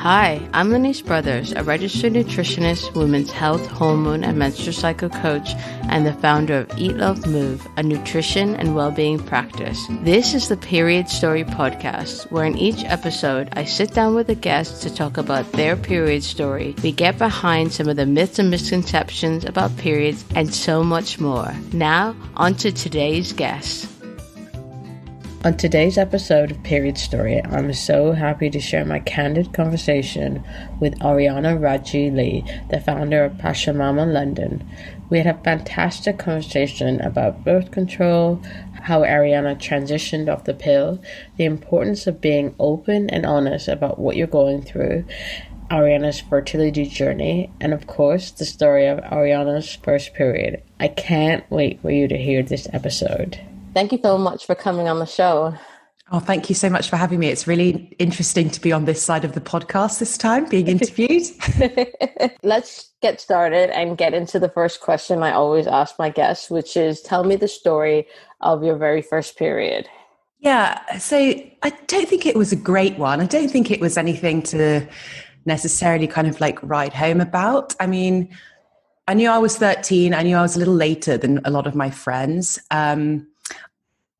Hi, I'm Lanice Brothers, a registered nutritionist, women's health, hormone, and menstrual cycle coach, and the founder of Eat, Love, Move, a nutrition and well-being practice. This is the Period Story podcast, where in each episode, I sit down with a guest to talk about their period story. We get behind some of the myths and misconceptions about periods and so much more. Now, on to today's guest. On today's episode of Period Story, I'm so happy to share my candid conversation with Arianna Radji-Lee, the founder of Pachamama London. We had a fantastic conversation about birth control, how Arianna transitioned off the pill, the importance of being open and honest about what you're going through, Arianna's fertility journey, and of course, the story of Arianna's first period. I can't wait for you to hear this episode. Thank you so much for coming on the show. Oh, thank you so much for having me. It's really interesting to be on this side of the podcast this time, being interviewed. Let's get started and get into the first question I always ask my guests, which is, tell me the story of your very first period. Yeah, so I don't think it was a great one. I don't think it was anything to necessarily kind of like write home about. I mean, I knew I was 13. I knew I was a little later than a lot of my friends.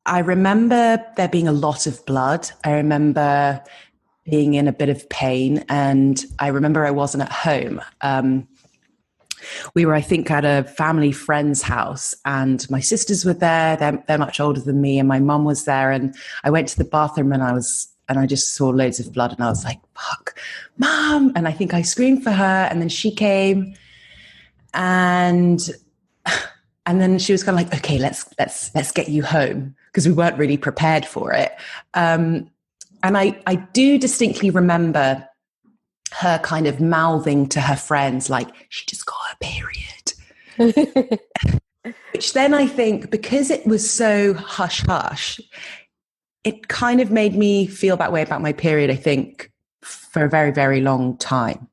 I remember there being a lot of blood. I remember being in a bit of pain, and I remember I wasn't at home. We were, I think, at a family friend's house, and my sisters were there. They're much older than me, and my mum was there. And I went to the bathroom, and I just saw loads of blood, and I was like, "Fuck, Mum!" And I think I screamed for her, and then she came, and then she was kind of like, "Okay, let's get you home," because we weren't really prepared for it. And I do distinctly remember her kind of mouthing to her friends, like, "She just got her period." Which then I think, because it was so hush-hush, it kind of made me feel that way about my period, I think, for a very, very long time.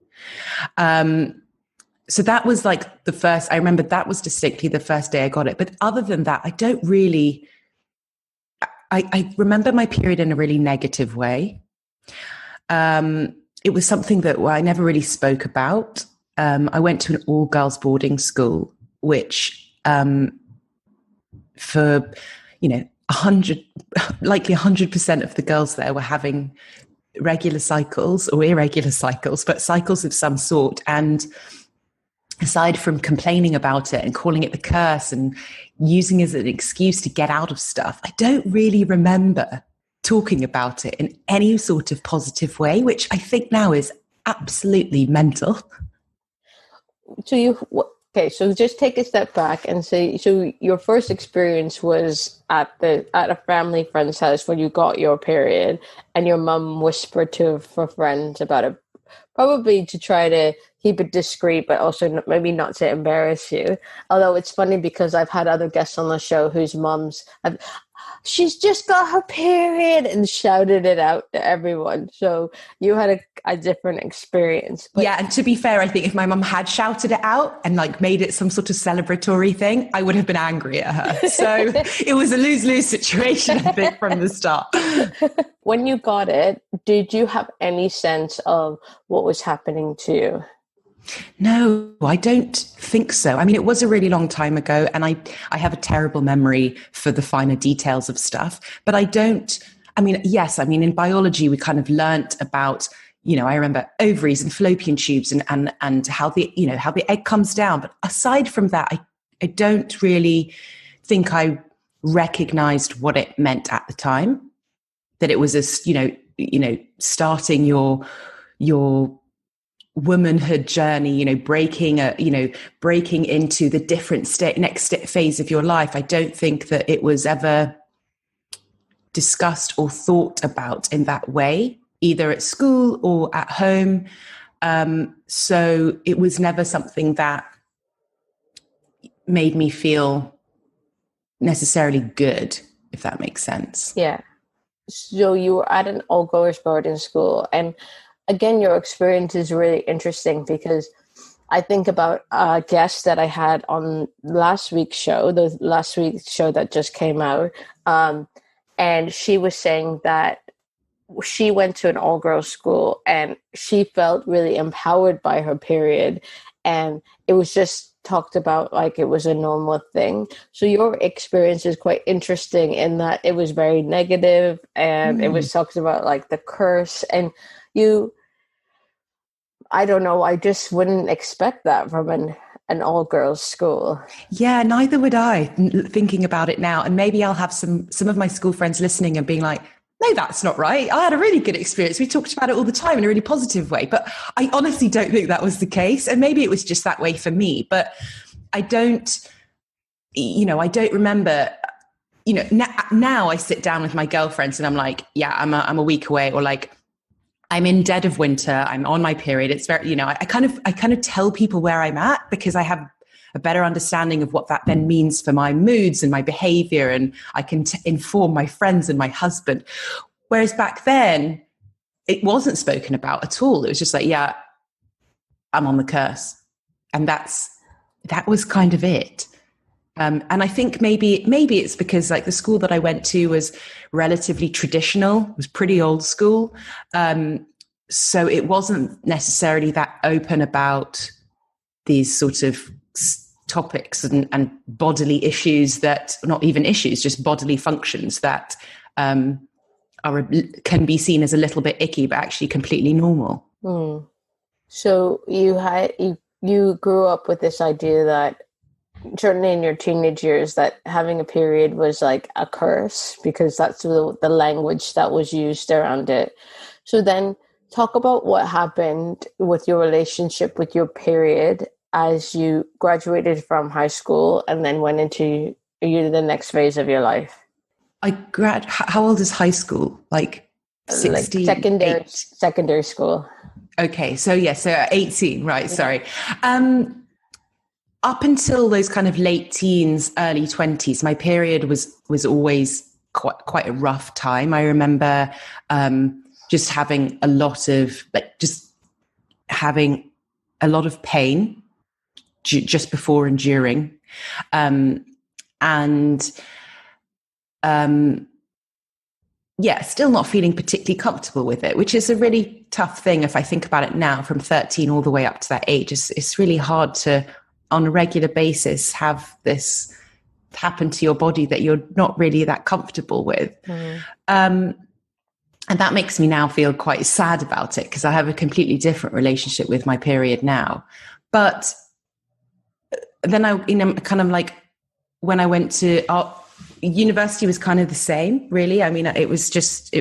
So that was like I remember that was distinctly the first day I got it. But other than that, I don't really, I remember my period in a really negative way. It was something that I never really spoke about. I went to an all-girls boarding school, which for, 100% of the girls there were having regular cycles or irregular cycles, but cycles of some sort. And aside from complaining about it and calling it the curse and using it as an excuse to get out of stuff, I don't really remember talking about it in any sort of positive way, which I think now is absolutely mental. So just take a step back and say, so your first experience was at a family friend's house when you got your period, and your mum whispered to her friends about it, probably to try to keep it discreet, but also maybe not to embarrass you. Although it's funny because I've had other guests on the show whose mums have, "She's just got her period," and shouted it out to everyone. So you had a different experience. But yeah, and to be fair, I think if my mum had shouted it out and like made it some sort of celebratory thing, I would have been angry at her. So it was a lose-lose situation, I think, from the start. When you got it, did you have any sense of what was happening to you? No, I don't think so. I mean, it was a really long time ago, and I have a terrible memory for the finer details of stuff, but yes, in biology, we kind of learnt about, I remember ovaries and fallopian tubes and how the egg comes down. But aside from that, I don't really think I recognized what it meant at the time, that it was starting your womanhood journey, breaking into the different next phase of your life. I don't think that it was ever discussed or thought about in that way, either at school or at home. So it was never something that made me feel necessarily good, if that makes sense. Yeah. So you were at an all-girls boarding school, and again, your experience is really interesting because I think about a guest that I had on last week's show that just came out, and she was saying that she went to an all-girls school and she felt really empowered by her period, and it was just talked about like it was a normal thing. So your experience is quite interesting in that it was very negative, and it was talked about like the curse, and I don't know, I just wouldn't expect that from an all-girls school. Yeah, neither would I, thinking about it now. And maybe I'll have some of my school friends listening and being like, no, that's not right. I had a really good experience. We talked about it all the time in a really positive way. But I honestly don't think that was the case. And maybe it was just that way for me. But I don't remember, now I sit down with my girlfriends and I'm like, yeah, I'm a week away, or like, I'm in dead of winter, I'm on my period. It's very, I kind of tell people where I'm at, because I have a better understanding of what that then means for my moods and my behavior. And I can inform my friends and my husband. Whereas back then, it wasn't spoken about at all. It was just like, yeah, I'm on the curse. And that was kind of it. And I think maybe it's because like the school that I went to was relatively traditional, it was pretty old school. So it wasn't necessarily that open about these sort of topics and bodily issues that, not even issues, just bodily functions that can be seen as a little bit icky, but actually completely normal. So you grew up with this idea that, certainly in your teenage years, that having a period was like a curse, because that's the language that was used around it. So then talk about what happened with your relationship with your period as you graduated from high school and then went into the next phase of your life. How old is high school? Like 16? Like secondary school. Okay, so 18, right, yeah. Sorry. Up until those kind of late teens, early 20s, my period was always quite a rough time. I remember just having a lot of pain just before and during, still not feeling particularly comfortable with it, which is a really tough thing. If I think about it now, from 13 all the way up to that age, it's really hard to, on a regular basis, have this happen to your body that you're not really that comfortable with. And that makes me now feel quite sad about it, because I have a completely different relationship with my period now. But then kind of like when I went to university was kind of the same, really. I mean, it was just a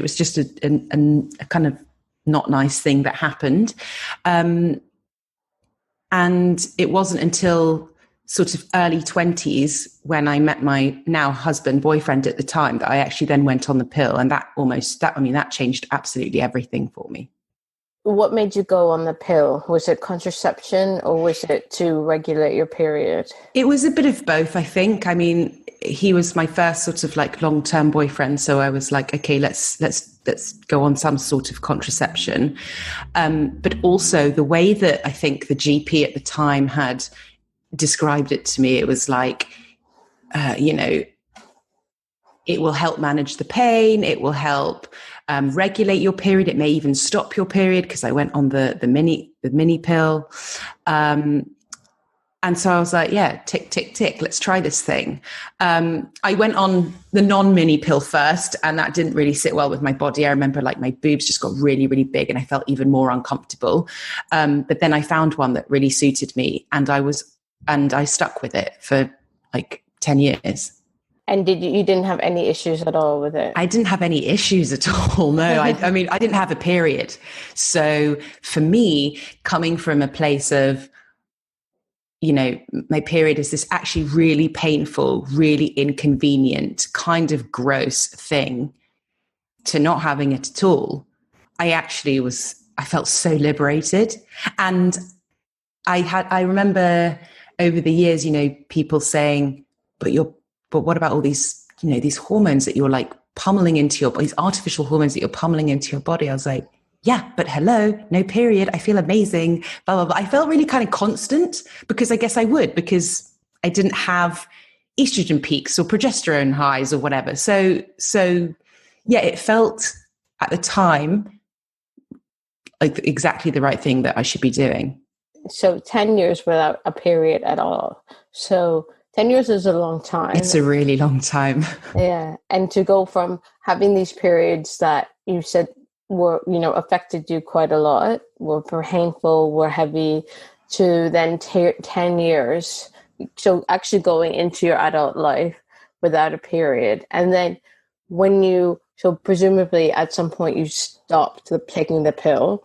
kind of not nice thing that happened. And it wasn't until sort of early 20s when I met my now boyfriend at the time, that I actually then went on the pill. And that changed absolutely everything for me. What made you go on the pill? Was it contraception, or was it to regulate your period? It was a bit of both, I think. I mean, he was my first sort of like long-term boyfriend. So I was like, okay, let's go on some sort of contraception. But also the way that I think the GP at the time had described it to me, it was like, it will help manage the pain. It will help regulate your period. It may even stop your period, because I went on the mini pill. And so I was like, yeah, tick, tick, tick, let's try this thing. I went on the non-mini pill first, and that didn't really sit well with my body. I remember like my boobs just got really, really big, and I felt even more uncomfortable. But then I found one that really suited me, and I stuck with it for like 10 years. And you didn't have any issues at all with it? I didn't have any issues at all. No, I mean, I didn't have a period. So for me, coming from a place of, my period is this actually really painful, really inconvenient, kind of gross thing, to not having it at all, I felt so liberated. And I remember over the years, people saying, but what about all these, these hormones that you're like pummeling into these artificial hormones that you're pummeling into your body? I was like, yeah, but hello, no period. I feel amazing, blah, blah, blah. I felt really kind of constant, because I guess I would, because I didn't have estrogen peaks or progesterone highs or whatever. So yeah, it felt at the time, like exactly the right thing that I should be doing. So 10 years without a period at all. So 10 years is a long time. It's a really long time. Yeah. And to go from having these periods that you said were, affected you quite a lot, were painful, were heavy, to then 10 years. So actually going into your adult life without a period. And then so presumably at some point you stopped taking the pill.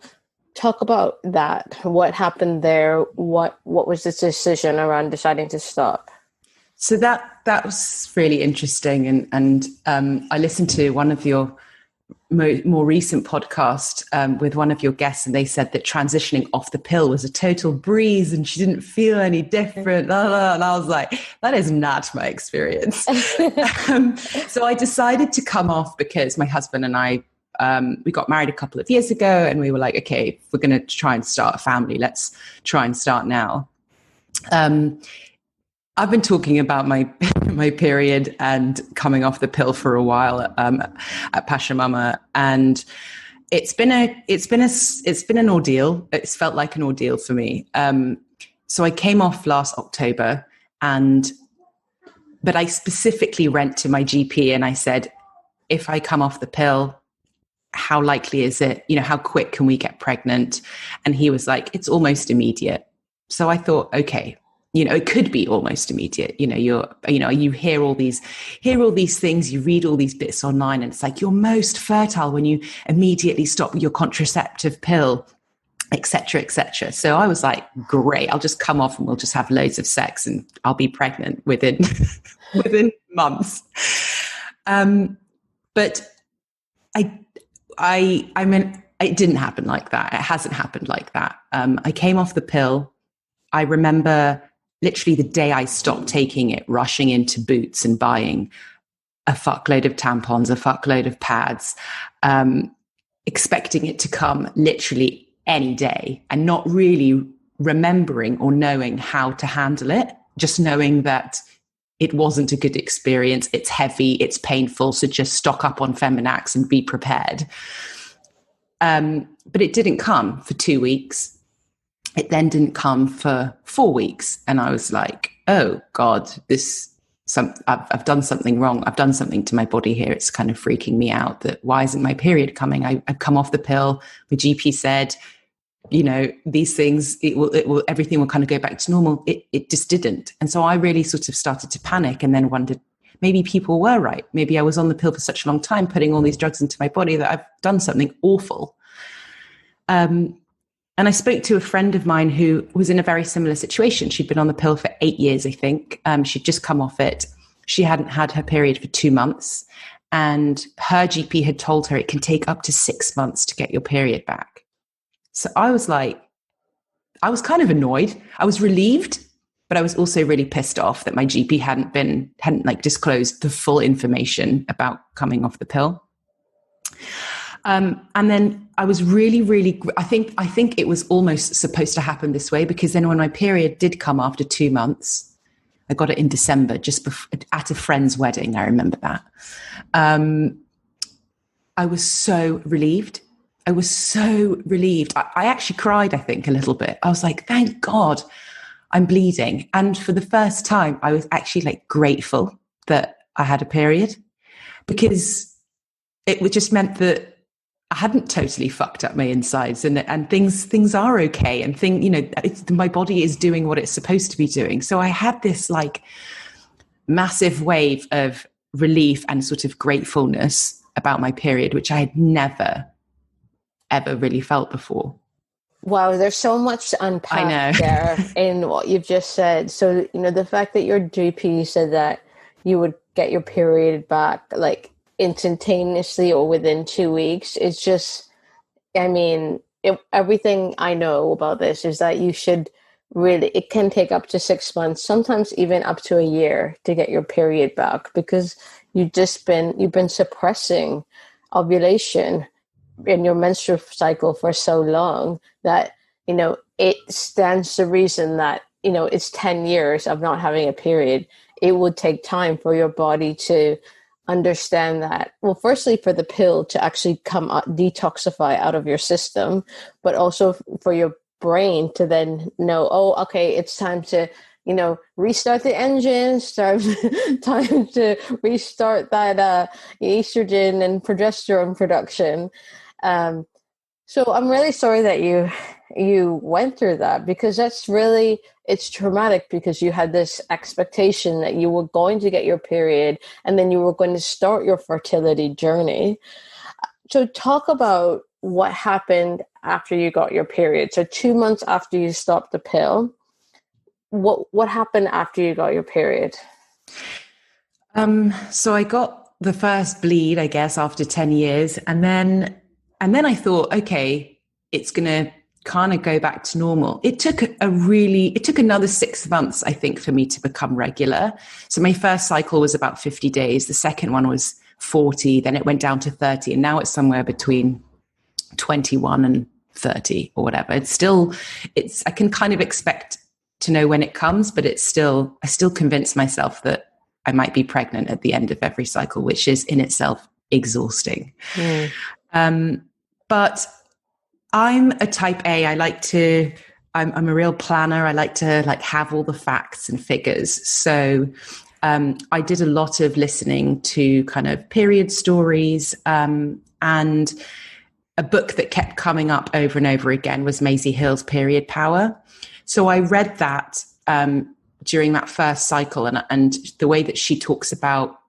Talk about that. What happened there? What was the decision around deciding to stop? So that was really interesting, and I listened to one of your more recent podcast with one of your guests, and they said that transitioning off the pill was a total breeze, and she didn't feel any different. And I was like, that is not my experience. So I decided to come off because my husband and I, we got married a couple of years ago, and we were like, okay, if we're going to try and start a family, let's try and start now. I've been talking about my period and coming off the pill for a while at Pachamama, and it's been an ordeal. It's felt like an ordeal for me. So I came off last October, but I specifically went to my GP and I said, if I come off the pill, how likely is it? How quick can we get pregnant? And he was like, it's almost immediate. So I thought, okay. It could be almost immediate. You hear all these things, you read all these bits online, and it's like you're most fertile when you immediately stop your contraceptive pill, et cetera, et cetera. So I was like, great, I'll just come off and we'll just have loads of sex and I'll be pregnant within months. But I mean, it didn't happen like that. It hasn't happened like that. I came off the pill. I remember literally the day I stopped taking it, rushing into Boots and buying a fuckload of tampons, a fuckload of pads, expecting it to come literally any day, and not really remembering or knowing how to handle it, just knowing that it wasn't a good experience. It's heavy, it's painful, so just stock up on Feminax and be prepared. But it didn't come for 2 weeks. It then didn't come for 4 weeks. And I was like, oh God, I've done something wrong. I've done something to my body here. It's kind of freaking me out that why isn't my period coming? I've come off the pill. My GP said, these things, everything will kind of go back to normal. It just didn't. And so I really sort of started to panic and then wondered, maybe people were right. Maybe I was on the pill for such a long time, putting all these drugs into my body, that I've done something awful. And I spoke to a friend of mine who was in a very similar situation. She'd been on the pill for 8 years, I think. She'd just come off it. She hadn't had her period for 2 months. And her GP had told her it can take up to 6 months to get your period back. So I was kind of annoyed. I was relieved, but I was also really pissed off that my GP hadn't disclosed the full information about coming off the pill. And then I was really, really, I think it was almost supposed to happen this way, because then when my period did come after 2 months, I got it in December, just at a friend's wedding. I remember that. I was so relieved. I actually cried, I think, a little bit. I was like, thank God I'm bleeding. And for the first time, I was actually grateful that I had a period, because it just meant that I hadn't totally fucked up my insides, and things are okay, and my body is doing what it's supposed to be doing. So I had this massive wave of relief and sort of gratefulness about my period, which I had never, ever really felt before. Wow, there's so much to unpack there in what you've just said. So, the fact that your GP said that you would get your period back instantaneously or within 2 weeks, it's just, everything I know about this is that you should really, it can take up to 6 months, sometimes even up to a year to get your period back, because you've been suppressing ovulation in your menstrual cycle for so long that, it stands to reason that, it's 10 years of not having a period. It would take time for your body to understand that, well, firstly, for the pill to actually come out, detoxify out of your system, but also for your brain to then know, oh, okay, it's time to, restart the engine, time to restart that estrogen and progesterone production. So I'm really sorry that you went through that, because it's traumatic, because you had this expectation that you were going to get your period and then you were going to start your fertility journey. So talk about what happened after you got your period. So 2 months after you stopped the pill, what happened after you got your period? So I got the first bleed, I guess, after 10 years. And then I thought, okay, it's going to kind of go back to normal. It took another 6 months, I think, for me to become regular. So my first cycle was about 50 days. The second one was 40. Then it went down to 30. And now it's somewhere between 21 and 30 or whatever. I can kind of expect to know when it comes, but I still convince myself that I might be pregnant at the end of every cycle, which is in itself exhausting. But I'm a type A. I'm a real planner. I like to have all the facts and figures. So I did a lot of listening to kind of period stories, and a book that kept coming up over and over again was Maisie Hill's Period Power. So I read that during that first cycle, and the way that she talks about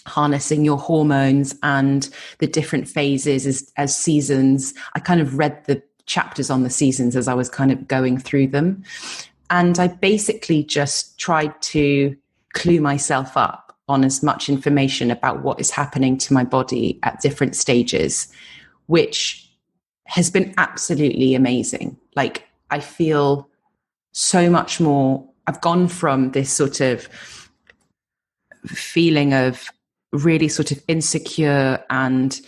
harnessing your hormones and the different phases as seasons. I kind of read the chapters on the seasons as I was kind of going through them. And I basically just tried to clue myself up on as much information about what is happening to my body at different stages, which has been absolutely amazing. Like, I feel so much more. I've gone from this sort of feeling of really sort of insecure and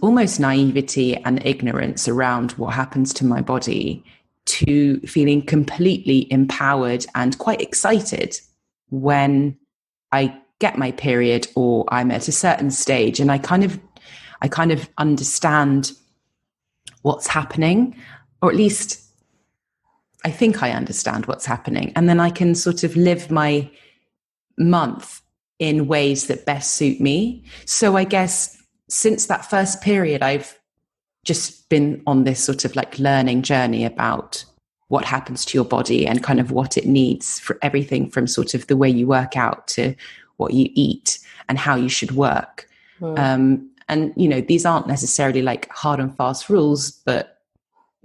almost naivety and ignorance around what happens to my body, to feeling completely empowered and quite excited when I get my period or I'm at a certain stage, and I kind of understand what's happening, or at least I think I understand what's happening. And then I can sort of live my month in ways that best suit me. So I guess since that first period, I've just been on this sort of like learning journey about what happens to your body and kind of what it needs, for everything from sort of the way you work out to what you eat and how you should work. And, these aren't necessarily like hard and fast rules, but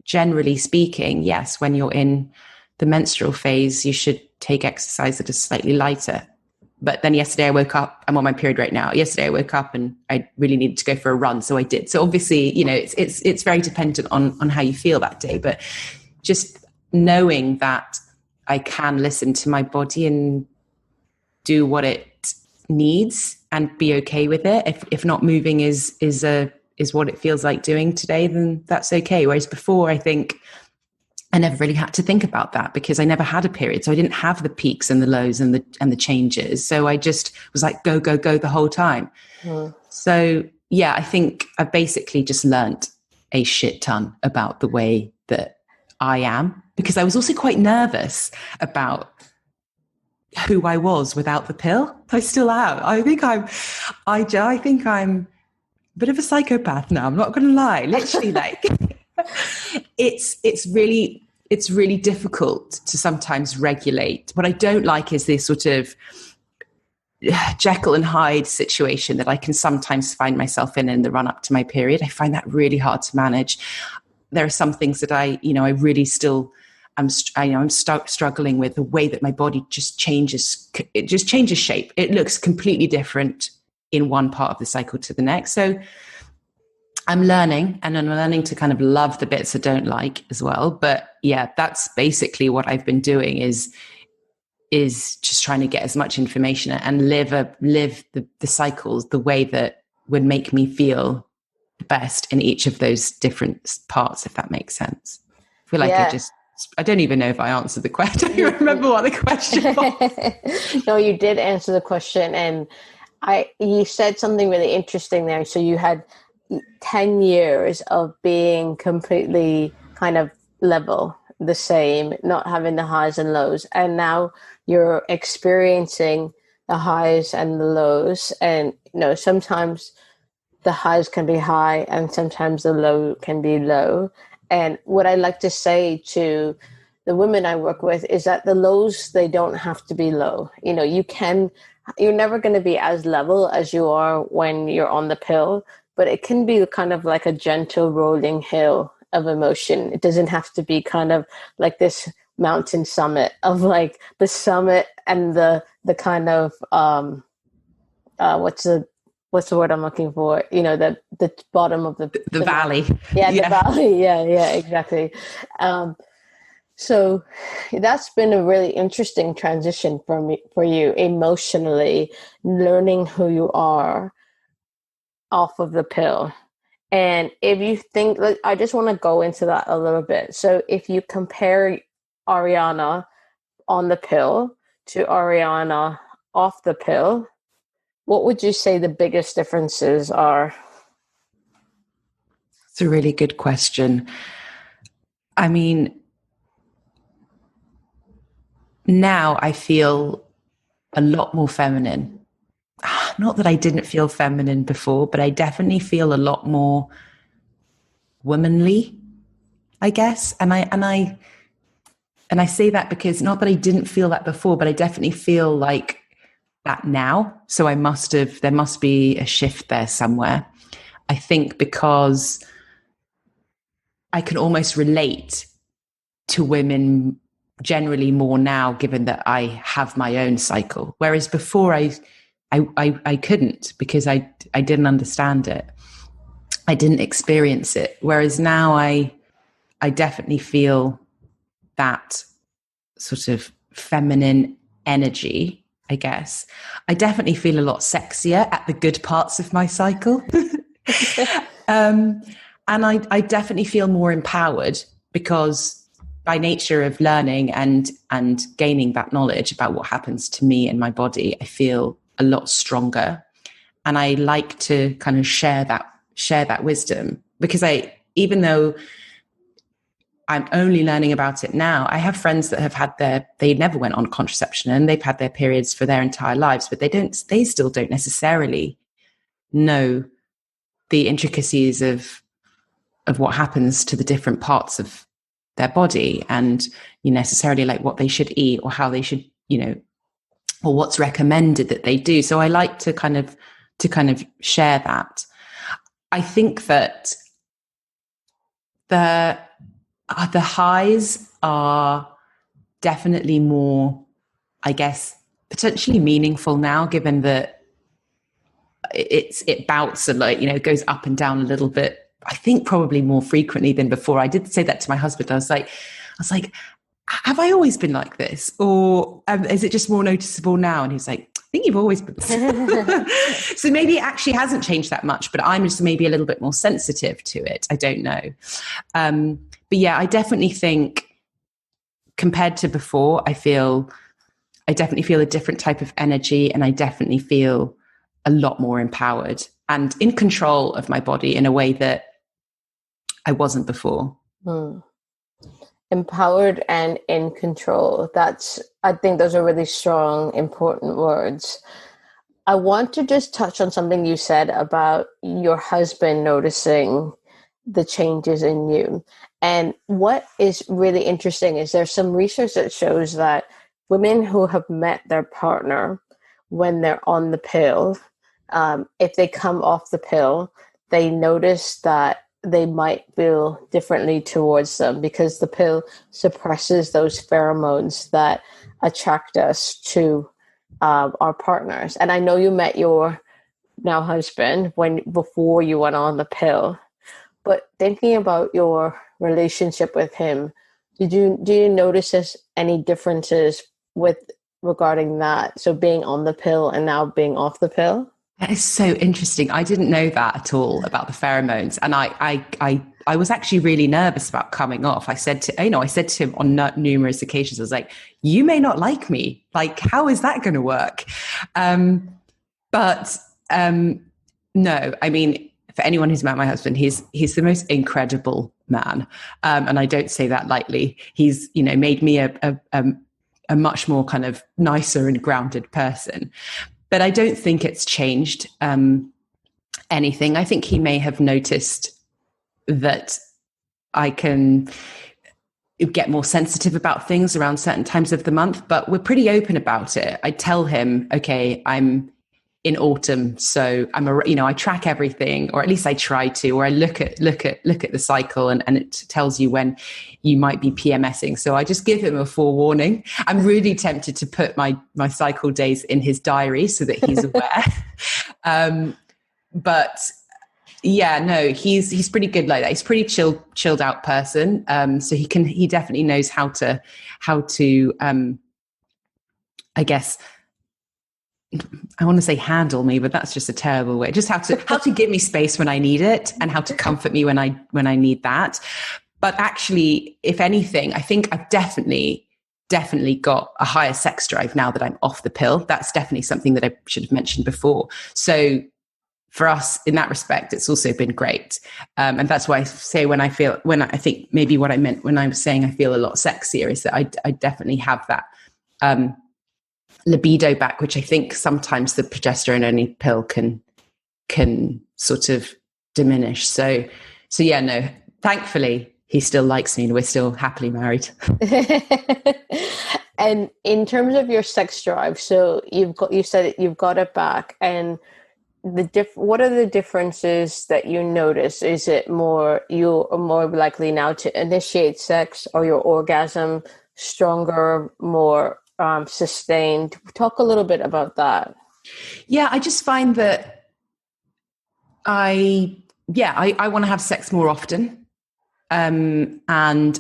generally speaking, yes, when you're in the menstrual phase, you should take exercise that is slightly lighter. But then yesterday I woke up, I'm on my period right now. Yesterday I woke up and I really needed to go for a run. So I did. So obviously, it's very dependent on how you feel that day. But just knowing that I can listen to my body and do what it needs and be okay with it. If not moving is what it feels like doing today, then that's okay. Whereas before, I think I never really had to think about that because I never had a period. So I didn't have the peaks and the lows and the changes. So I just was like, go, go, go the whole time. So yeah, I think I basically just learnt a shit ton about the way that I am, because I was also quite nervous about who I was without the pill. I still am. I think I'm a bit of a psychopath now. I'm not going to lie. Literally, like it's really difficult to sometimes regulate. What I don't like is this sort of Jekyll and Hyde situation that I can sometimes find myself in the run up to my period. I find that really hard to manage. There are some things that I really still I'm struggling with, the way that my body just changes. It just changes shape. It looks completely different in one part of the cycle to the next. So I'm learning, and I'm learning to kind of love the bits I don't like as well. But yeah, that's basically what I've been doing is just trying to get as much information and live the cycles the way that would make me feel best in each of those different parts, if that makes sense. I feel like I don't even know if I answered the question. I don't even remember what the question was. No, you did answer the question. And You said something really interesting there. So you had 10 years of being completely kind of level, the same, not having the highs and lows. And now you're experiencing the highs and the lows. And, sometimes the highs can be high and sometimes the low can be low. And what I like to say to the women I work with is that the lows, they don't have to be low. You're never going to be as level as you are when you're on the pill, but it can be kind of like a gentle rolling hill of emotion. It doesn't have to be kind of like this mountain summit of like the summit and the kind of, what's the word I'm looking for? The bottom of the valley. Yeah, the valley. Yeah, exactly. So that's been a really interesting transition for you emotionally, learning who you are off of the pill. And if you think, I just want to go into that a little bit. So if you compare Arianna on the pill to Arianna off the pill, what would you say the biggest differences are? It's a really good question. I mean, now I feel a lot more feminine. Not that I didn't feel feminine before, but I definitely feel a lot more womanly, I guess. And I say that because not that I didn't feel that before, but I definitely feel like that now. So there must be a shift there somewhere. I think because I can almost relate to women generally more now, given that I have my own cycle. Whereas before I couldn't, because I didn't understand it. I didn't experience it. Whereas now I definitely feel that sort of feminine energy, I guess. I definitely feel a lot sexier at the good parts of my cycle. And I definitely feel more empowered because by nature of learning and gaining that knowledge about what happens to me and my body, I feel a lot stronger. And I like to kind of share that wisdom, because even though I'm only learning about it now, I have friends that have they never went on contraception and they've had their periods for their entire lives, but they still don't necessarily know the intricacies of what happens to the different parts of their body, and necessarily like what they should eat or how they should, or what's recommended that they do. So I like to kind of share that. I think that the highs are definitely more, I guess, potentially meaningful now, given that it bouts a lot, goes up and down a little bit. I think probably more frequently than before. I did say that to my husband. I was like, have I always been like this? Or is it just more noticeable now? And he was like, I think you've always been. So maybe it actually hasn't changed that much, but I'm just maybe a little bit more sensitive to it. I don't know. But yeah, I definitely think compared to before, I definitely feel a different type of energy, and I definitely feel a lot more empowered and in control of my body in a way that I wasn't before. Empowered and in control. I think those are really strong, important words. I want to just touch on something you said about your husband noticing the changes in you. And what is really interesting is there's some research that shows that women who have met their partner when they're on the pill, if they come off the pill, they notice that they might feel differently towards them because the pill suppresses those pheromones that attract us to our partners. And I know you met your now husband before you went on the pill, but thinking about your relationship with him, do you notice any differences regarding that? So being on the pill and now being off the pill? That is so interesting. I didn't know that at all about the pheromones. And I was actually really nervous about coming off. I said to him on numerous occasions, I was like, you may not like me. Like, how is that going to work? But no, I mean, for anyone who's met my husband, he's the most incredible man. And I don't say that lightly. He's, made me a much more kind of nicer and grounded person. But I don't think it's changed anything. I think he may have noticed that I can get more sensitive about things around certain times of the month, but we're pretty open about it. I tell him, okay, I'm in autumn, so I track everything, or at least I try to, or I look at the cycle, and it tells you when you might be PMSing. So I just give him a forewarning. I'm really tempted to put my cycle days in his diary so that he's aware. But yeah, no, he's pretty good like that. He's a pretty chilled out person. So he definitely knows how to I guess, I want to say handle me, but that's just a terrible way. Just how to give me space when I need it, and how to comfort me when I need that. But actually, if anything, I think I've definitely got a higher sex drive now that I'm off the pill. That's definitely something that I should have mentioned before. So for us, in that respect, it's also been great. And that's why I say when I think maybe what I meant when I was saying I feel a lot sexier is that I definitely have that libido back, which I think sometimes the progesterone only pill can sort of diminish. So yeah, no, thankfully he still likes me and we're still happily married. And in terms of your sex drive, so you said you've got it back, and what are the differences that you notice? Is it you are more likely now to initiate sex, or your orgasm stronger, more sustained? Talk a little bit about that. Yeah, I just find that I want to have sex more often. And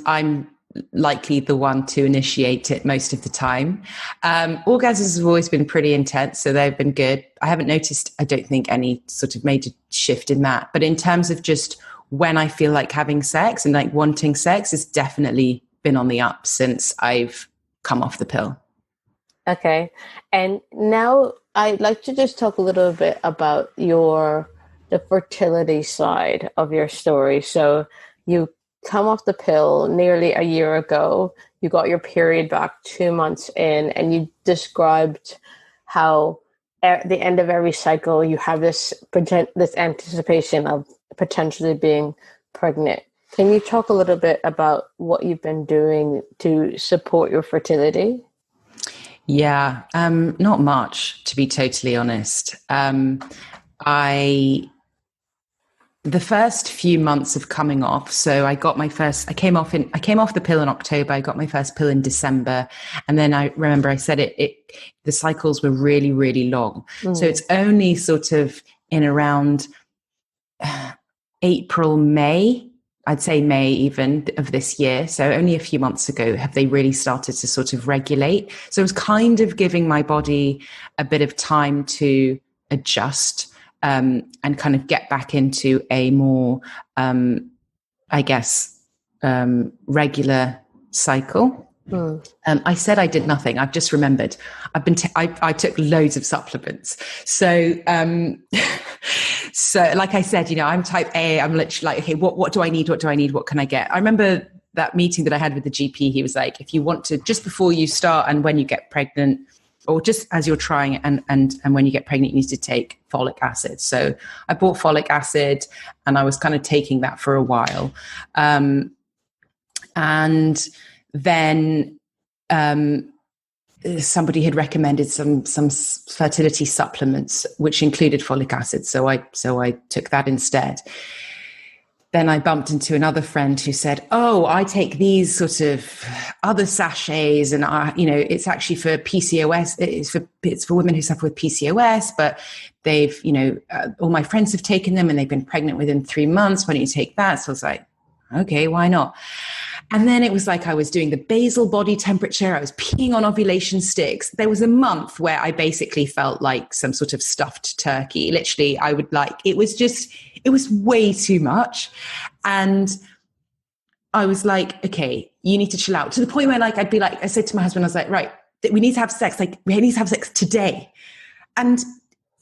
I'm likely the one to initiate it most of the time. Orgasms have always been pretty intense, so they've been good. I haven't noticed, I don't think, any sort of major shift in that. But in terms of just when I feel like having sex and like wanting sex, it's definitely been on the up since I've come off the pill. Okay. And now I'd like to just talk a little bit about the fertility side of your story. So you come off the pill nearly a year ago. You got your period back 2 months in, and you described how at the end of every cycle you have this anticipation of potentially being pregnant. Can you talk a little bit about what you've been doing to support your fertility? Yeah, not much, to be totally honest. The first few months of coming off, so I came off the pill in October. I got my first pill in December, and then I remember I said the cycles were really, really long. So it's only sort of in around April, May, I'd say May even of this year. So only a few months ago have they really started to sort of regulate. So it was kind of giving my body a bit of time to adjust. And kind of get back into a more, regular cycle. I said I did nothing. I've just remembered. I took loads of supplements. So, so like I said, I'm type A. I'm literally like, okay, what do I need? What do I need? What can I get? I remember that meeting that I had with the GP. He was like, if you want to, just before you start and when you get pregnant, or just as you're trying and when you get pregnant, you need to take folic acid. So I bought folic acid and I was kind of taking that for a while. And then somebody had recommended some fertility supplements, which included folic acid. So I took that instead. Then I bumped into another friend who said, oh, I take these sort of other sachets and, it's actually for PCOS. It's for women who suffer with PCOS, but they've, all my friends have taken them and they've been pregnant within 3 months. Why don't you take that? So I was like, okay, why not? And then it was like I was doing the basal body temperature. I was peeing on ovulation sticks. There was a month where I basically felt like some sort of stuffed turkey. Literally, it was way too much. And I was like, okay, you need to chill out, to the point where I said to my husband, I was like, right, we need to have sex. Like, we need to have sex today. And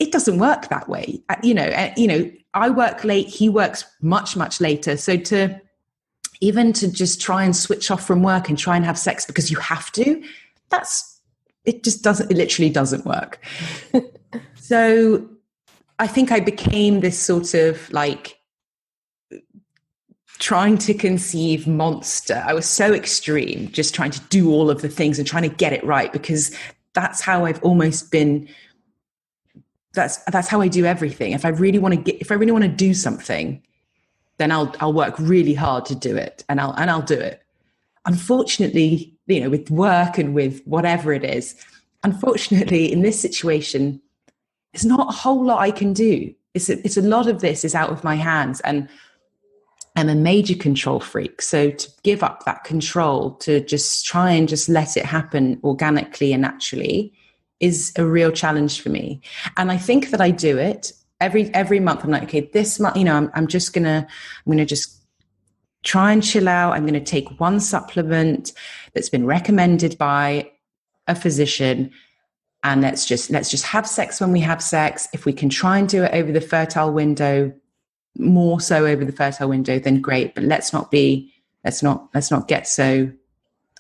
it doesn't work that way. I work late, he works much, much later. So to just try and switch off from work and try and have sex because you have to, it literally doesn't work. So I think I became this sort of like trying to conceive monster. I was so extreme, just trying to do all of the things and trying to get it right, because that's how I've almost been. That's how I do everything. If I really want to do something, then I'll work really hard to do it, and I'll do it. Unfortunately, with work and with whatever it is, unfortunately, in this situation, there's not a whole lot I can do. It's a lot of this is out of my hands, and I'm a major control freak. So to give up that control, to just try and just let it happen organically and naturally, is a real challenge for me. And I think that I do it every month. I'm like, okay, this month, I'm gonna just try and chill out. I'm going to take one supplement that's been recommended by a physician, and let's just have sex when we have sex. If we can try and do it over the fertile window, more so over the fertile window, then great. But let's not get so,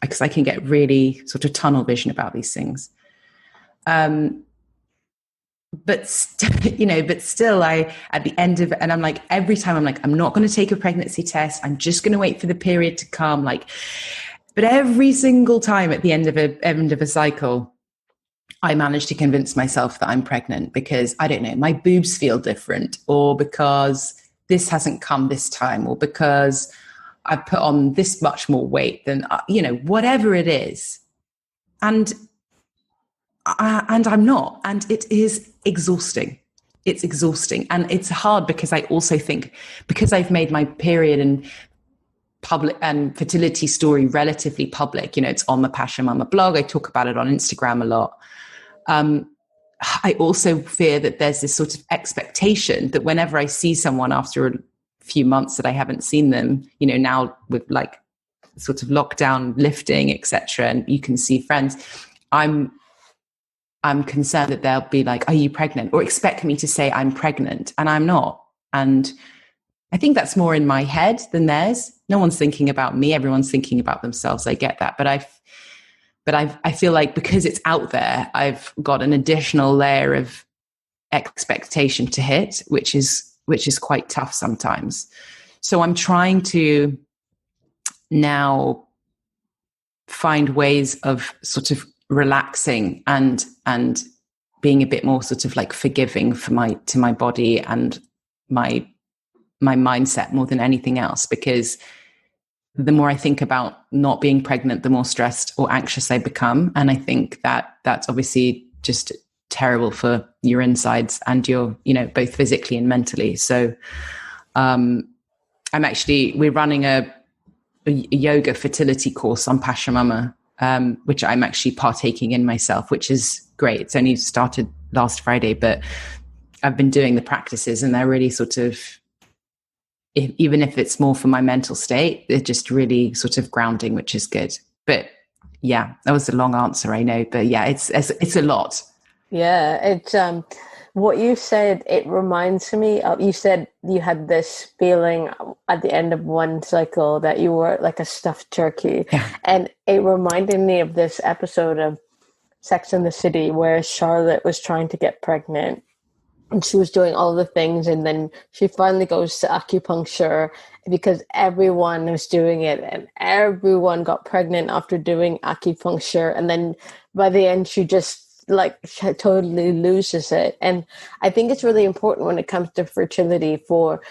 because I can get really sort of tunnel vision about these things. But still, at the end of it, and I'm like, every time I'm like, I'm not going to take a pregnancy test. I'm just going to wait for the period to come. But every single time at the end of a cycle, I manage to convince myself that I'm pregnant because, I don't know, my boobs feel different, or because this hasn't come this time, or because I've put on this much more weight than, whatever it is. And I'm not. And it is exhausting. It's exhausting. And it's hard because I also think, because I've made my period and public and fertility story relatively public, it's on the Pachamama blog. I talk about it on Instagram a lot. I also fear that there's this sort of expectation that whenever I see someone after a few months that I haven't seen them, now with like sort of lockdown lifting, etc., and you can see friends, I'm concerned that they'll be like, are you pregnant? Or expect me to say I'm pregnant, and I'm not. And I think that's more in my head than theirs. No one's thinking about me. Everyone's thinking about themselves. I get that. But I feel like because it's out there, I've got an additional layer of expectation to hit, which is quite tough sometimes. So I'm trying to now find ways of sort of relaxing and being a bit more sort of like forgiving to my body and my mindset more than anything else, because the more I think about not being pregnant, the more stressed or anxious I become. And I think that that's obviously just terrible for your insides and your, both physically and mentally. So we're running a yoga fertility course on Pachamama, which I'm actually partaking in myself, which is great. It's only started last Friday, but I've been doing the practices, and they're really sort of, even if it's more for my mental state, they're just really sort of grounding, which is good. But yeah, that was a long answer, I know, but yeah, it's a lot. Yeah, it's what you said, it reminds me of, you said you had this feeling at the end of one cycle that you were like a stuffed turkey. Yeah. And it reminded me of this episode of Sex and the City where Charlotte was trying to get pregnant, and she was doing all the things, and then she finally goes to acupuncture because everyone was doing it, and everyone got pregnant after doing acupuncture. And then by the end, she just she totally loses it. And I think it's really important when it comes to fertility for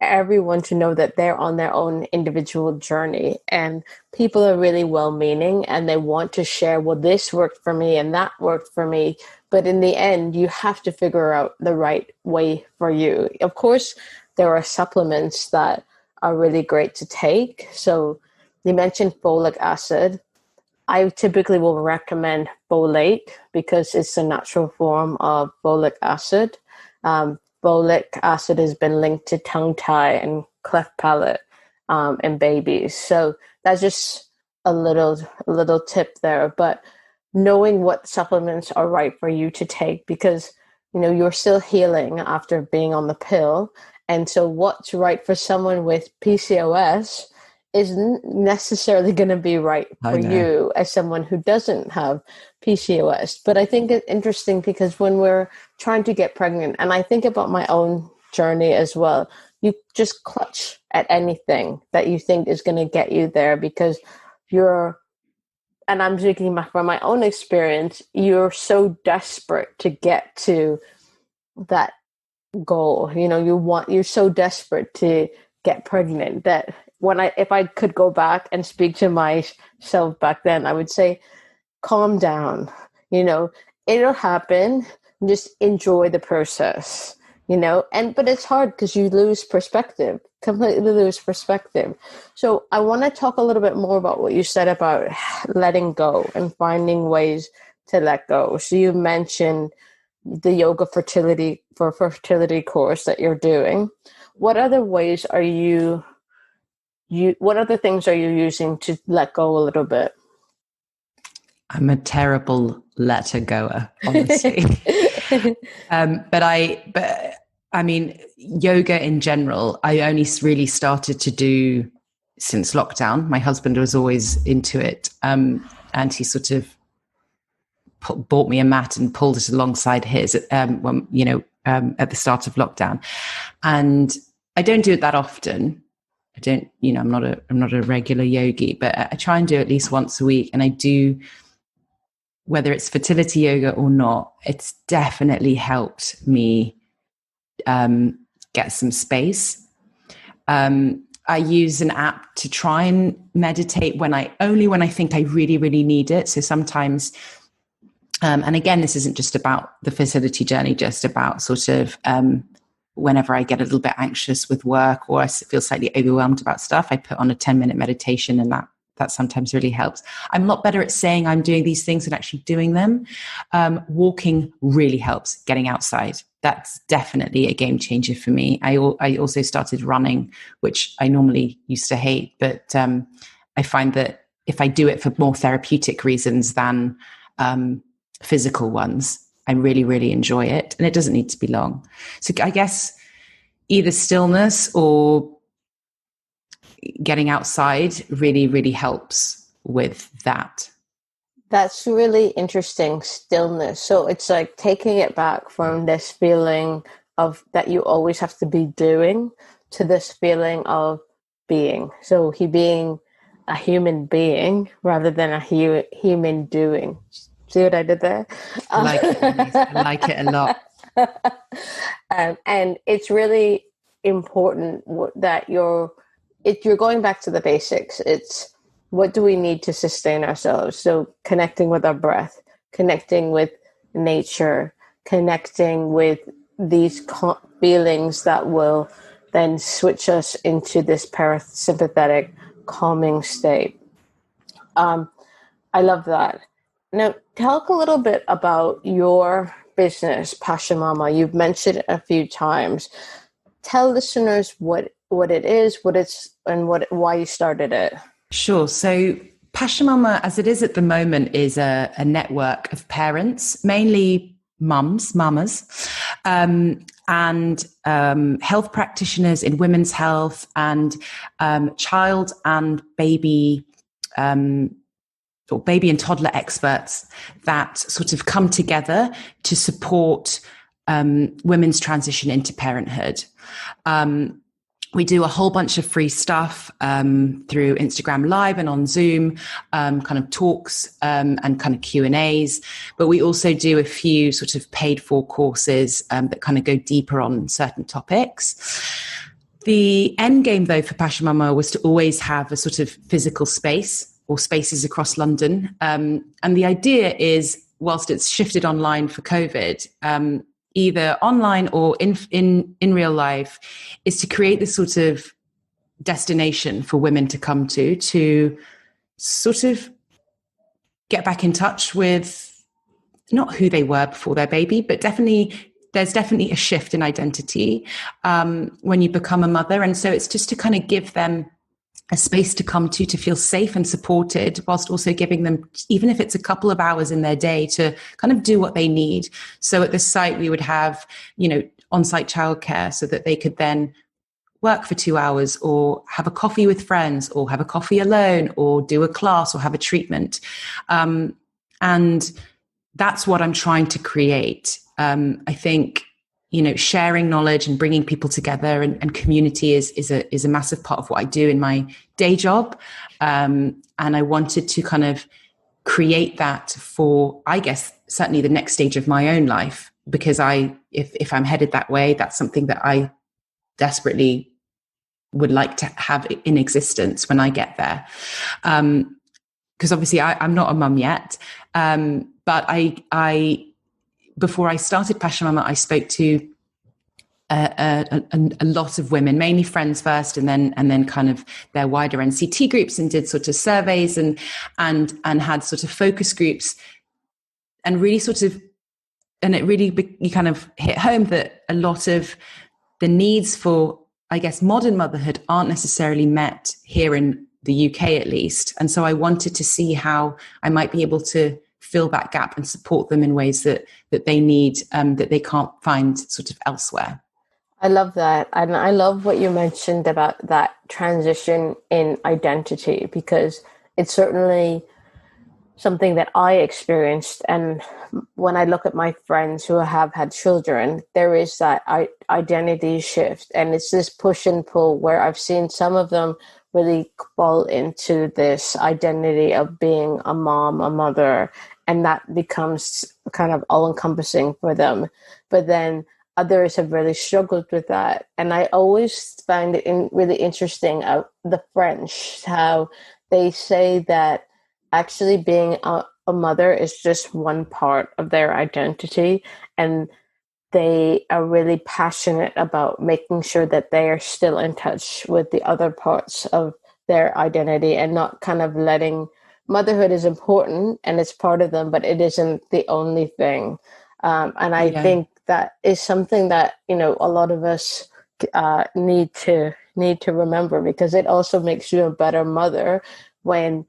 everyone to know that they're on their own individual journey, and people are really well-meaning and they want to share, well, this worked for me and that worked for me. But in the end, you have to figure out the right way for you. Of course, there are supplements that are really great to take. So you mentioned folic acid. I typically will recommend folate because it's a natural form of folic acid. Folic acid has been linked to tongue tie and cleft palate in babies. So that's just a little tip there. But knowing what supplements are right for you to take, because you're still healing after being on the pill. And so what's right for someone with PCOS isn't necessarily going to be right for you as someone who doesn't have PCOS. But I think it's interesting because when we're trying to get pregnant, and I think about my own journey as well, you just clutch at anything that you think is going to get you there because and I'm speaking from my own experience, you're so desperate to get to that goal. You're so desperate to get pregnant that if I could go back and speak to myself back then, I would say, calm down, it'll happen. Just enjoy the process, but it's hard because you completely lose perspective. So I want to talk a little bit more about what you said about letting go and finding ways to let go. So you mentioned the yoga fertility course that you're doing. What other ways what other things are you using to let go a little bit? I'm a terrible letter goer, honestly. But I mean, yoga in general, I only really started to do since lockdown. My husband was always into it. And he sort of bought me a mat and pulled it alongside his, at the start of lockdown. And I don't do it that often. I don't, I'm not a regular yogi, but I try and do it at least once a week. And I do, whether it's fertility yoga or not, it's definitely helped me get some space. I use an app to try and meditate when I think I really, really need it. So sometimes, and again, this isn't just about the fertility journey, just about sort of whenever I get a little bit anxious with work or I feel slightly overwhelmed about stuff, I put on a 10-minute meditation, and that sometimes really helps. I'm a lot better at saying I'm doing these things than actually doing them. Walking really helps, getting outside. That's definitely a game changer for me. I also started running, which I normally used to hate, but I find that if I do it for more therapeutic reasons than physical ones, I really, really enjoy it. And it doesn't need to be long. So I guess either stillness or getting outside really, really helps with that. That's really interesting, stillness. So it's like taking it back from this feeling of that you always have to be doing to this feeling of being. So he being a human being rather than a human doing. See what I did there? I like it a lot. And it's really important that you're going back to the basics. It's what do we need to sustain ourselves? So connecting with our breath, connecting with nature, connecting with these feelings that will then switch us into this parasympathetic calming state. I love that. Now, talk a little bit about your business, Pachamama. You've mentioned it a few times. Tell listeners what it is, and why you started it. Sure. So Pachamama, as it is at the moment, is a network of parents, mainly mamas, and health practitioners in women's health and child and baby or baby and toddler experts that sort of come together to support women's transition into parenthood. We do a whole bunch of free stuff through Instagram Live and on Zoom, kind of talks and kind of Q&As. But we also do a few sort of paid for courses that kind of go deeper on certain topics. The end game, though, for Pachamama was to always have a sort of physical space or spaces across London. And the idea is, whilst it's shifted online for COVID, either online or in real life, is to create this sort of destination for women to come to sort of get back in touch with not who they were before their baby, but there's definitely a shift in identity when you become a mother. And so it's just to kind of give them a space to come to feel safe and supported, whilst also giving them, even if it's a couple of hours in their day, to kind of do what they need. So at the site, we would have, on-site childcare so that they could then work for 2 hours, or have a coffee with friends, or have a coffee alone, or do a class, or have a treatment. And that's what I'm trying to create. I think, sharing knowledge and bringing people together and community is a massive part of what I do in my day job. And I wanted to kind of create that for, I guess, certainly the next stage of my own life, because if I'm headed that way, that's something that I desperately would like to have in existence when I get there. Because obviously I'm not a mum yet. But I before I started Pachamama, I spoke to a lot of women, mainly friends first, and then kind of their wider NCT groups, and did sort of surveys and had sort of focus groups, and really it really you kind of hit home that a lot of the needs for, I guess, modern motherhood aren't necessarily met here in the UK, at least. And so I wanted to see how I might be able to fill that gap and support them in ways that they need, that they can't find sort of elsewhere. I love that. And I love what you mentioned about that transition in identity, because it's certainly something that I experienced. And when I look at my friends who have had children, there is that identity shift. And it's this push and pull where I've seen some of them really fall into this identity of being a mom, a mother, and that becomes kind of all-encompassing for them. But then others have really struggled with that. And I always find it really interesting, the French, how they say that actually being a mother is just one part of their identity, and they are really passionate about making sure that they are still in touch with the other parts of their identity, and not kind of letting motherhood is important and it's part of them, but it isn't the only thing. And I think that is something that, a lot of us need to remember, because it also makes you a better mother when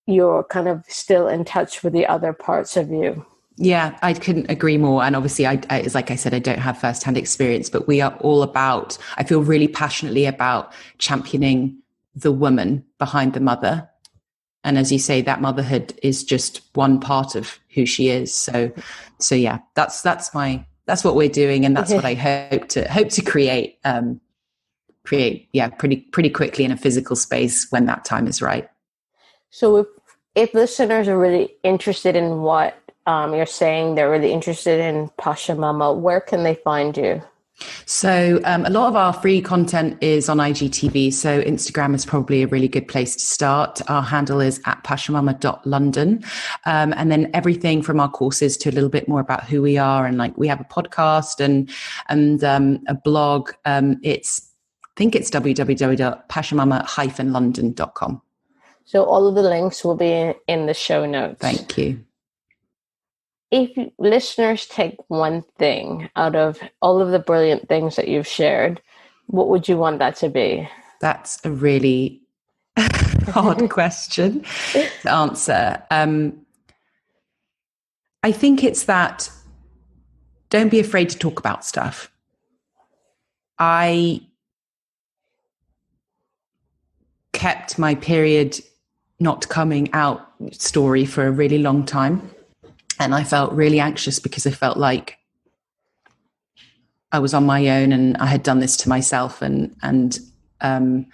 you're kind of still in touch with the other parts of you. Yeah, I couldn't agree more. And obviously, it's like I said, I don't have firsthand experience, but we are all about, I feel really passionately about championing the woman behind the mother. And as you say, that motherhood is just one part of who she is. So yeah, that's what we're doing. And that's what I hope to create, pretty quickly in a physical space when that time is right. So if listeners are really interested in what you're saying, they're really interested in Pachamama, where can they find you? So a lot of our free content is on IGTV. So Instagram is probably a really good place to start. Our handle is @pachamama.london. And then everything from our courses to a little bit more about who we are. And like, we have a podcast and a blog. I think it's www.pachamama-london.com. So all of the links will be in the show notes. Thank you. If listeners take one thing out of all of the brilliant things that you've shared, what would you want that to be? That's a really hard question to answer. I think it's that don't be afraid to talk about stuff. I kept my period not coming out story for a really long time. And I felt really anxious because I felt like I was on my own and I had done this to myself, and no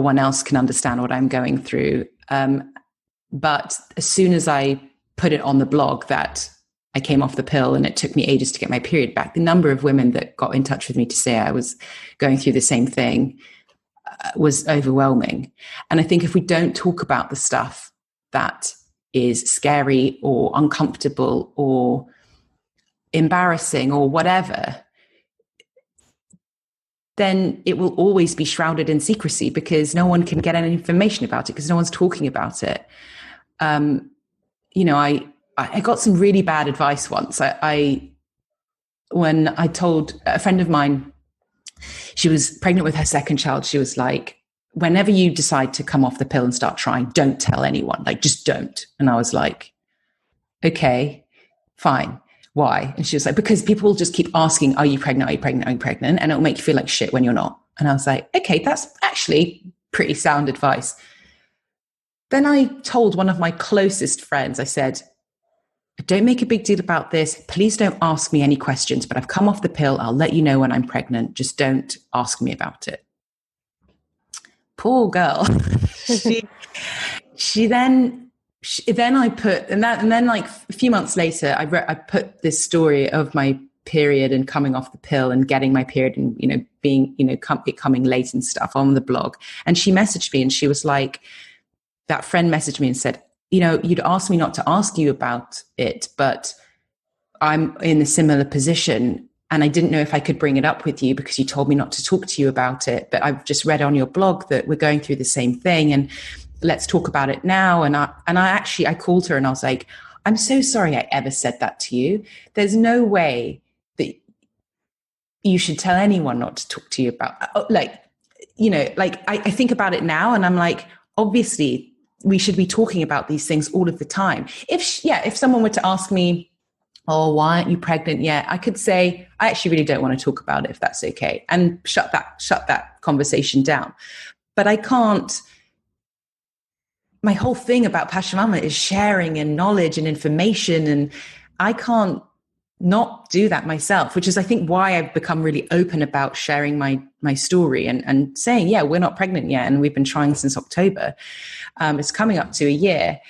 one else can understand what I'm going through. But as soon as I put it on the blog that I came off the pill and it took me ages to get my period back, the number of women that got in touch with me to say I was going through the same thing was overwhelming. And I think if we don't talk about the stuff that is scary or uncomfortable or embarrassing or whatever, then it will always be shrouded in secrecy because no one can get any information about it because no one's talking about it. I got some really bad advice once. When I told a friend of mine, she was pregnant with her second child, she was like, whenever you decide to come off the pill and start trying, don't tell anyone, like, just don't. And I was like, okay, fine. Why? And she was like, because people will just keep asking, are you pregnant? Are you pregnant? Are you pregnant? And it'll make you feel like shit when you're not. And I was like, okay, that's actually pretty sound advice. Then I told one of my closest friends, I said, don't make a big deal about this. Please don't ask me any questions, but I've come off the pill. I'll let you know when I'm pregnant. Just don't ask me about it. Poor girl. Then I put, and then like a few months later, I put this story of my period and coming off the pill and getting my period and, you know, being, you know, it coming late and stuff on the blog. And she messaged me and she was like, that friend messaged me and said, you know, you'd asked me not to ask you about it, but I'm in a similar position and I didn't know if I could bring it up with you because you told me not to talk to you about it. But I've just read on your blog that we're going through the same thing and let's talk about it now. And I called her and I was like, I'm so sorry I ever said that to you. There's no way that you should tell anyone not to talk to you about, like, you know, like I think about it now and I'm like, obviously we should be talking about these things all of the time. If someone were to ask me, oh, why aren't you pregnant yet? I could say, I actually really don't want to talk about it, if that's okay. And shut that conversation down. But I can't. My whole thing about Pachamama is sharing and knowledge and information. And I can't not do that myself, which is, I think, why I've become really open about sharing my story and saying, yeah, we're not pregnant yet. And we've been trying since October. It's coming up to a year.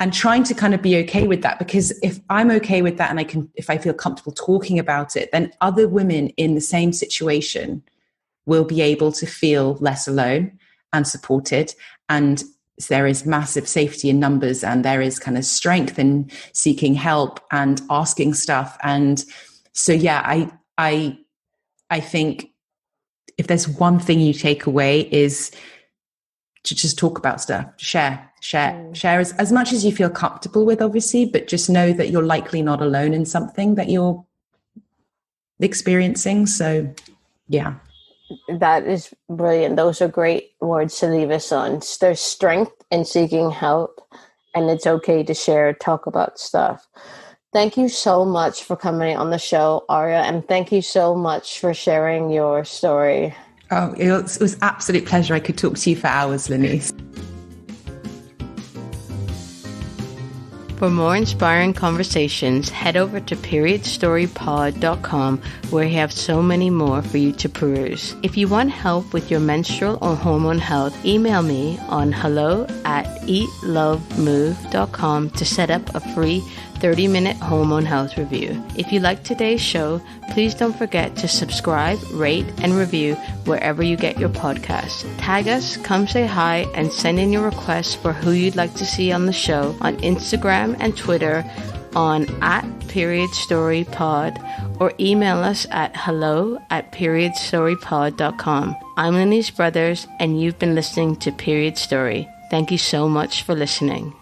And trying to kind of be okay with that, because if I'm okay with that and if I feel comfortable talking about it, then other women in the same situation will be able to feel less alone and supported. And there is massive safety in numbers and there is kind of strength in seeking help and asking stuff. And so, yeah, I think if there's one thing you take away is to just talk about stuff, share as much as you feel comfortable with, obviously, but just know that you're likely not alone in something that you're experiencing. So, yeah. That is brilliant. Those are great words to leave us on. There's strength in seeking help, and it's okay to share, talk about stuff. Thank you so much for coming on the show, Aria, and thank you so much for sharing your story. Oh, it was an absolute pleasure. I could talk to you for hours, Lenise. For more inspiring conversations, head over to periodstorypod.com, where we have so many more for you to peruse. If you want help with your menstrual or hormone health, email me on hello@eatlovemove.com to set up a free 30-minute hormone health review. If you like today's show, please don't forget to subscribe, rate, and review wherever you get your podcasts. Tag us, come say hi, and send in your requests for who you'd like to see on the show on Instagram and Twitter on @periodstorypod, or email us at hello@periodstorypod.com. I'm Lenise Brothers, and you've been listening to Period Story. Thank you so much for listening.